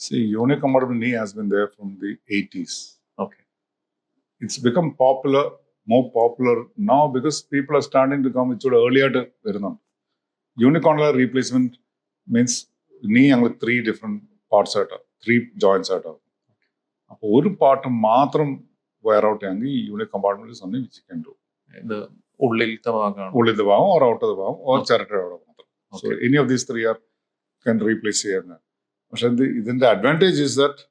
See, unicompartment knee has been there from the 80s. Okay. It's become popular, more popular now because people are starting to come ഇച്ചിരി earlier ആയിട്ട് വരുന്നുണ്ട്. Unicondylar replacement means knee ഞങ്ങൾ 3 different parts ആയിട്ടാണ്, 3 joints ആയിട്ടാണ്. അപ്പോൾ ഒരു part മാത്രം wire out ചെയ്യാമെങ്കിൽ ഈ യൂണിക് കമ്പാർട്ട്മെന്റ് സമയം വിജിക്കണ്ടു. ഇത് ഉള്ളിലത്തെ ഭാഗമാണ്, ഉള്ളിലത്തെ ഭാഗം ഓർ ഔട്ടത്തെ ഭാഗം ഓർ ചിരട്ടയുടെ അവിടെ മാത്രം. So any of these 3 can replace ചെയ്യുന്നത്. പക്ഷെ ഇതിന്റെ അഡ്വാൻറ്റേജ് ഇസ് ദാറ്റ്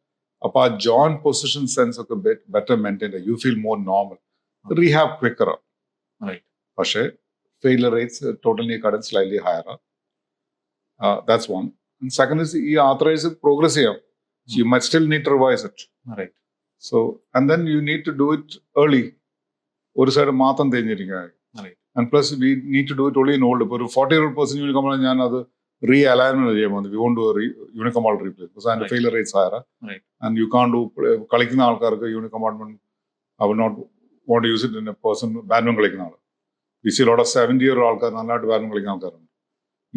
അപ്പോൾ ആ ജോയിന്റ് പൊസിഷൻ സെൻസ് ഒക്കെ better maintain, you feel more normal, rehab quicker. പക്ഷേ ഫെയിലർ റേറ്റ്സ് ടോട്ടലി കടൻ slightly higher. That's one. Second is ഈ ആർത്രൈറ്റിസ് പ്രോഗ്രസ് ചെയ്യാം. You might still need to revise it. Right. So, and then you need to do it early. ഒരു side മാത്രം തേഞ്ഞിരിക്കുക. And plus we need to do it only in old. ഇപ്പോൾ ഒരു 40-year-old person യൂണികമ്പാർട്ട്മെന്റ് ഞാൻ അത് re alignment ചെയ്യാൻ പോകുന്നത്. We won't to unicompartment replace because അതിന്റെ failure rates higher. And you can't do കളിക്കുന്ന ആൾക്കാർക്ക് unicompartment I will not want to use it in a person badminton കളിക്കുന്ന ആൾ. We see a lot of 70-year ആൾക്കാർ നന്നായിട്ട് badminton കളിക്കുന്ന ആൾക്കാരുണ്ട്.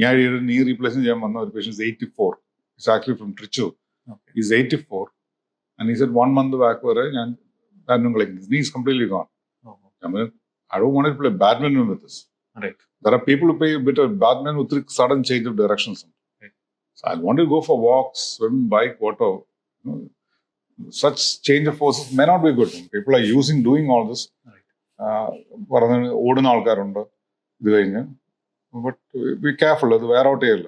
ഞാൻ നീ റീപ്ലേസ് ചെയ്യാൻ വന്ന ഒരു patients 84. It's actually from Trichur. Okay. He's 84 and he said 1 month back where his knee is completely gone. I mean, I don't want to play badminton with this. Right. There are people who play a bit of badminton with sudden change of directions. Right. So I want to go for walks, swim, bike, whatever. Such change of forces may not be good. People are doing all this. ഓടുന്ന ആൾക്കാരുണ്ട് ഇത് കഴിഞ്ഞ്. But be careful, അത് വേറെ out ചെയ്യല്ല.